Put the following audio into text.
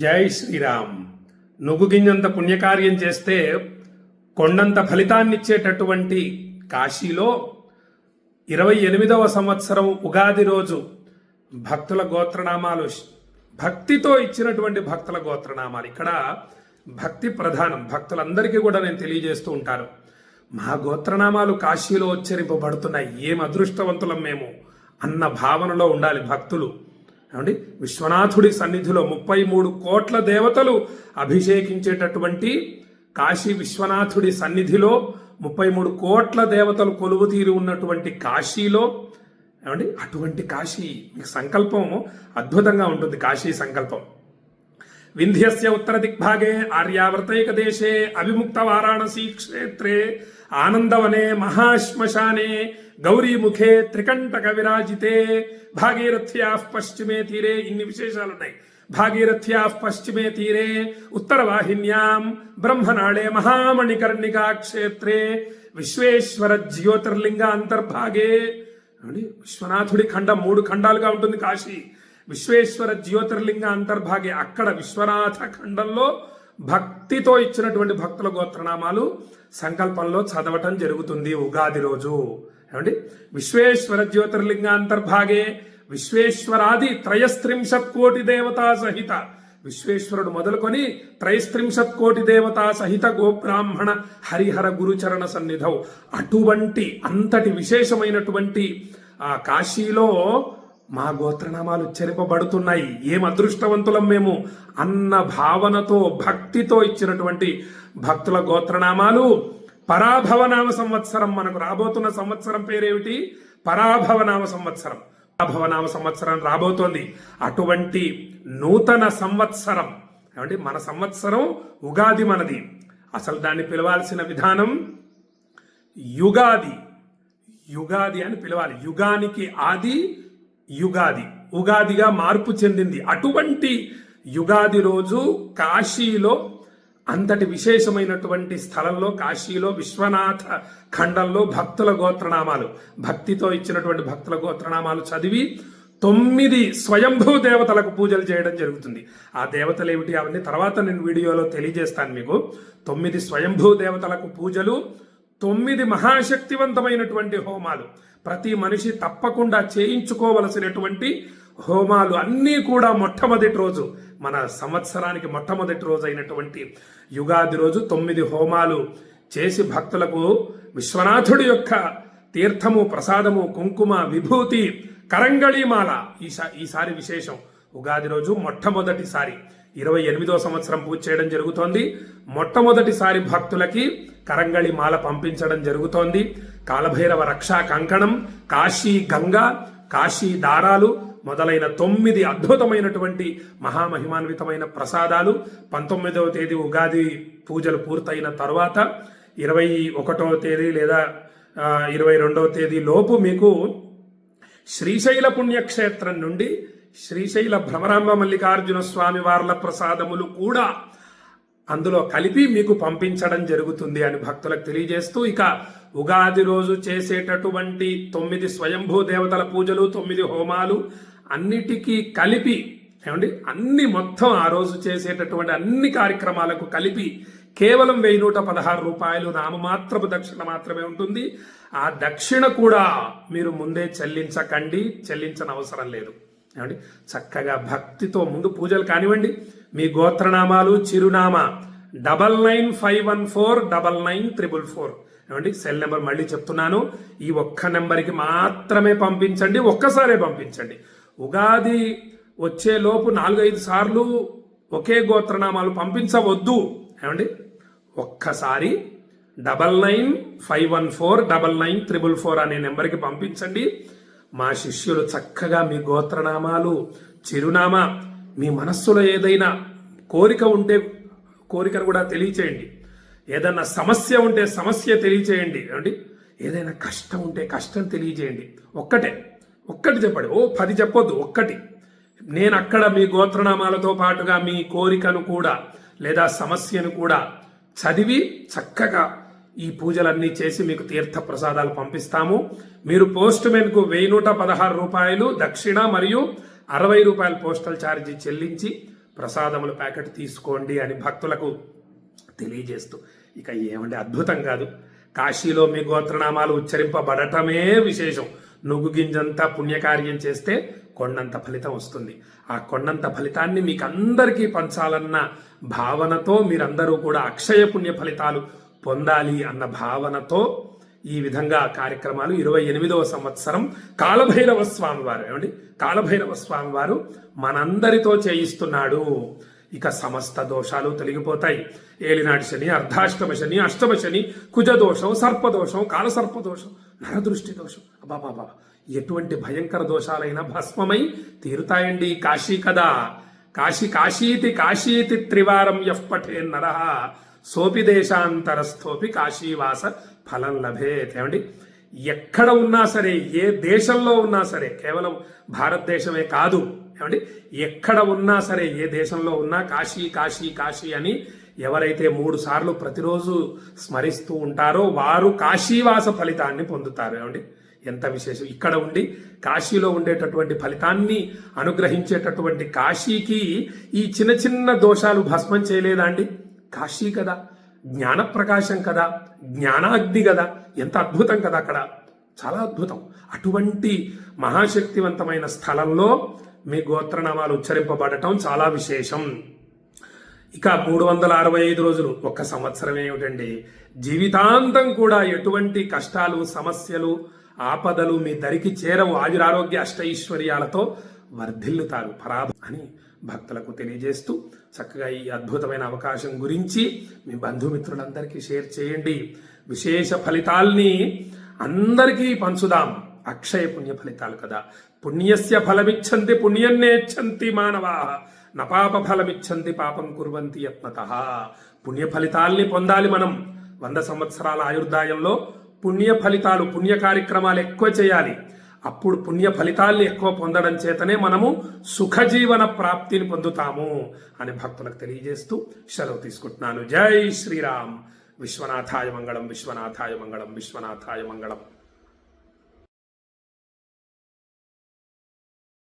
జై శ్రీరామ్. నువ్వు గింజంత పుణ్యకార్యం చేస్తే కొండంత ఫలితాన్నిచ్చేటటువంటి కాశీలో 28వ సంవత్సరం ఉగాది రోజు భక్తుల గోత్రనామాలు, భక్తితో ఇచ్చినటువంటి భక్తుల గోత్రనామాలు. ఇక్కడ భక్తి ప్రధానం. భక్తులందరికీ కూడా నేను తెలియజేస్తూ ఉంటాను, మా గోత్రనామాలు కాశీలో ఉచ్చరింపబడుతున్నాయి, ఏం అదృష్టవంతులం మేము అన్న భావనలో ఉండాలి భక్తులు. ఏమండి, విశ్వనాథుడి సన్నిధిలో 33 కోట్ల దేవతలు అభిషేకించేటటువంటి కాశీ విశ్వనాథుడి సన్నిధిలో 33 కోట్ల దేవతలు కొలువు తీరి ఉన్నటువంటి కాశీలో, ఏమండి, అటువంటి కాశీ మీకు సంకల్పం అద్భుతంగా ఉంటుంది. కాశీ సంకల్పం వింధ్యస్య ఉత్తర దిగ్భాగే ఆర్యావర్తైక దేశే అవిముక్త వారాణసీ క్షేత్రే ఆనందవనే మహాశ్మశానే గౌరీముఖే త్రికంటక విరాజితే భాగీరథ్యా పశ్చిమే తీరే. ఇన్ని విశేషాలున్నాయి. భాగీరథ్యా పశ్చిమే తీరే ఉత్తరవాహిన్యాం బ్రహ్మనాళే మహామణికర్ణికా క్షేత్రే విశ్వేశ్వర జ్యోతిర్లింగ అంతర్భాగే. విశ్వనాథుడి ఖండం 3 ఖండాలుగా ఉంటుంది కాశీ. విశ్వేశ్వర జ్యోతిర్లింగ అంతర్భాగే, అక్కడ విశ్వనాథ ఖండంలో భక్తితో ఇచ్చినటువంటి భక్తుల గోత్రనామాలు సంకల్పంలో చదవటం జరుగుతుంది ఉగాది రోజు. ఏమండి, విశ్వేశ్వర జ్యోతిర్లింగ అంతర్భాగే విశ్వేశ్వరాది 33 కోటి దేవతా సహిత, విశ్వేశ్వరుడు మొదలుకొని 33 కోటి దేవతా సహిత గోబ్రాహ్మణ హరిహర గురుచరణ సన్నిధౌ. అటువంటి అంతటి విశేషమైనటువంటి ఆ కాశీలో మా గోత్రనామాలు ఉచ్చరింపబడుతున్నాయి, ఏం అదృష్టవంతులం మేము అన్న భావనతో భక్తితో ఇచ్చినటువంటి భక్తుల గోత్రనామాలు. పరాభవనామ సంవత్సరం, మనకు రాబోతున్న సంవత్సరం పేరేమిటి? పరాభవనామ సంవత్సరం. పరాభవనామ సంవత్సరం రాబోతోంది. అటువంటి నూతన సంవత్సరం, ఏమంటే మన సంవత్సరం ఉగాది మనది. అసలు దాన్ని పిలవాల్సిన విధానం యుగాది. యుగాది అని పిలవాలి. యుగానికి ఆది యుగాది, ఉగాదిగా మార్పు చెందింది. అటువంటి యుగాది రోజు కాశీలో, అంతటి విశేషమైనటువంటి స్థలంలో, కాశీలో విశ్వనాథ ఖండంలో భక్తుల గోత్రనామాలు, భక్తితో ఇచ్చినటువంటి భక్తుల గోత్రనామాలు చదివి 9 స్వయంభూ దేవతలకు పూజలు చేయడం జరుగుతుంది. ఆ దేవతలు ఏమిటి అవన్నీ తర్వాత నేను వీడియోలో తెలియజేస్తాను మీకు. 9 స్వయంభూ దేవతలకు పూజలు, 9 మహాశక్తివంతమైనటువంటి హోమాలు, ప్రతి మనిషి తప్పకుండా చేయించుకోవలసినటువంటి హోమాలు అన్నీ కూడా మొట్టమొదటి రోజు, మన సంవత్సరానికి మొట్టమొదటి రోజు అయినటువంటి యుగాది రోజు 9 హోమాలు చేసి భక్తులకు విశ్వనాథుడి యొక్క తీర్థము, ప్రసాదము, కుంకుమ, విభూతి, కరంగళీమాల. ఈసారి విశేషం, ఉగాది రోజు మొట్టమొదటిసారి 28వ సంవత్సరం పూజ చేయడం జరుగుతోంది. మొట్టమొదటిసారి భక్తులకి కరంగళి మాల పంపించడం జరుగుతోంది. కాలభైరవ రక్షా కంకణం, కాశీ గంగా, కాశీ దారాలు మొదలైన 9 అద్భుతమైనటువంటి మహామహిమాన్వితమైన ప్రసాదాలు. 19వ తేదీ ఉగాది పూజలు పూర్తయిన తర్వాత 21వ తేదీ లేదా 22వ తేదీ లోపు మీకు శ్రీశైల పుణ్యక్షేత్రం నుండి శ్రీశైల భ్రమరాంబ మల్లికార్జున స్వామి వార్ల ప్రసాదములు కూడా అందులో కలిపి మీకు పంపించడం జరుగుతుంది అని భక్తులకు తెలియజేస్తూ, ఇక ఉగాది రోజు చేసేటటువంటి 9 స్వయంభూ దేవతల పూజలు, 9 హోమాలు అన్నిటికీ కలిపి, ఏమండి, అన్ని మొత్తం ఆ రోజు చేసేటటువంటి అన్ని కార్యక్రమాలకు కలిపి కేవలం 1116 రూపాయలు నామమాత్రపు దక్షిణ మాత్రమే ఉంటుంది. ఆ దక్షిణ కూడా మీరు ముందే చెల్లించకండి, చెల్లించనవసరం లేదు. ఏమండి, చక్కగా భక్తితో ముందు పూజలు కానివ్వండి. మీ గోత్రనామాలు, చిరునామా 9951499344. ఏమండి, సెల్ నెంబర్ మళ్ళీ చెప్తున్నాను, ఈ ఒక్క నెంబర్కి మాత్రమే పంపించండి, ఒక్కసారే పంపించండి. ఉగాది వచ్చే లోపు 4-5 సార్లు ఒకే గోత్రనామాలు పంపించవద్దు. ఏమండి, ఒక్కసారి 9951499344 అనే నెంబర్కి పంపించండి. మా శిష్యులు చక్కగా మీ గోత్రనామాలు, చిరునామా, మీ మనస్సులో ఏదైనా కోరిక ఉంటే కోరికను కూడా తెలియచేయండి. ఏదైనా సమస్య ఉంటే సమస్య తెలియచేయండి. ఏమండి, ఏదైనా కష్టం ఉంటే కష్టం తెలియజేయండి. ఒక్కటి చెప్పండి, 10 చెప్పొద్దు, ఒక్కటి. నేను అక్కడ మీ గోత్రనామాలతో పాటుగా మీ కోరికను కూడా లేదా సమస్యను కూడా చదివి చక్కగా ఈ పూజలన్నీ చేసి మీకు తీర్థ ప్రసాదాలు పంపిస్తాము. మీరు పోస్ట్ మెన్ కు 1116 రూపాయలు దక్షిణ మరియు 60 రూపాయల పోస్టల్ ఛార్జీ చెల్లించి ప్రసాదముల ప్యాకెట్ తీసుకోండి అని భక్తులకు తెలియజేస్తూ, ఇక ఏమంటే అద్భుతం కాదు, కాశీలో మీ గోత్రనామాలు ఉచ్చరింపబడటమే విశేషం. నువ్వు గింజంతా పుణ్యకార్యం చేస్తే కొండంత ఫలితం వస్తుంది. ఆ కొండంత ఫలితాన్ని మీకు అందరికీ పంచాలన్న భావనతో మీరందరూ కూడా అక్షయ పుణ్య ఫలితాలు పొందాలి అన్న భావనతో ఈ విధంగా కార్యక్రమాలు 28వ సంవత్సరం కాలభైరవ స్వామి వారు, ఏమండి కాలభైరవ స్వామి వారు మనందరితో చేయిస్తున్నాడు. ఇక సమస్త దోషాలు తొలగిపోతాయి. ఏలినాటి శని, అర్ధాష్టమ శని, అష్టమ శని, కుజదోషం, సర్పదోషం, కాలసర్పదోషం, నరదృష్టి దోషం, అబాబాబా ఎటువంటి భయంకర దోషాలైనా భస్మమై తీరుతాయండి. కాశీ కదా, కాశీతి కాశీతి త్రివారం యఃపఠే నరః సోపి దేశాంతరస్థోపి కాశీవాస ఫలం లభేత్. ఏమండి ఎక్కడ ఉన్నా సరే, ఏ దేశంలో ఉన్నా సరే, కేవలం భారతదేశమే కాదు, ఏమండి ఎక్కడ ఉన్నా సరే, ఏ దేశంలో ఉన్నా కాశీ కాశీ కాశీ అని ఎవరైతే 3 సార్లు ప్రతిరోజు స్మరిస్తూ ఉంటారో వారు కాశీవాస ఫలితాన్ని పొందుతారు. ఏమండి ఎంత విశేషం! ఇక్కడ ఉండి కాశీలో ఉండేటటువంటి ఫలితాన్ని అనుగ్రహించేటటువంటి కాశీకి ఈ చిన్న చిన్న దోషాలు భస్మం చేయలేదా అండి? కాశీ కదా, జ్ఞాన ప్రకాశం కదా, జ్ఞానాగ్ని కదా, ఎంత అద్భుతం కదా, అక్కడ చాలా అద్భుతం. అటువంటి మహాశక్తివంతమైన స్థలంలో మీ గోత్రనామాలు ఉచ్చరింపబడటం చాలా విశేషం. ఇక 365 రోజులు, ఒక్క సంవత్సరం ఏమిటండి, జీవితాంతం కూడా ఎటువంటి కష్టాలు, సమస్యలు, ఆపదలు మీ దరికి చేరవు. ఆయురారోగ్య అష్టైశ్వర్యాలతో వర్ధిల్లుతారు అని భక్తులకు తెలియజేస్తూ చక్కగా ఈ అద్భుతమైన అవకాశం గురించి మీ బంధుమిత్రులందరికీ షేర్ చేయండి. విశేష ఫలితాల్ని అందరికీ పంచుదాం. అక్షయ పుణ్య ఫలితాలు కదా. పుణ్యస్య ఫలమిచ్చంతి పుణ్యన్నేచ్చంతి మానవా నపాప ఫలమిచ్చంతి పాపం కుర్వంతి యత్నతః. పుణ్య ఫలితాల్ని పొందాలి మనం. 100 సంవత్సరాల ఆయుర్దాయంలో పుణ్య ఫలితాలు, పుణ్య కార్యక్రమాలు ఎక్కువ చేయాలి. అప్పుడు పుణ్య ఫలితాల్ని ఎక్కువ పొందడం చేతనే మనము సుఖజీవన ప్రాప్తిని పొందుతాము అని భక్తులకు తెలియజేస్తూ సెలవు తీసుకుంటున్నాను. జై శ్రీరామ్. విశ్వనాథాయ మంగళం, విశ్వనాథాయ మంగళం, విశ్వనాథాయ మంగళం.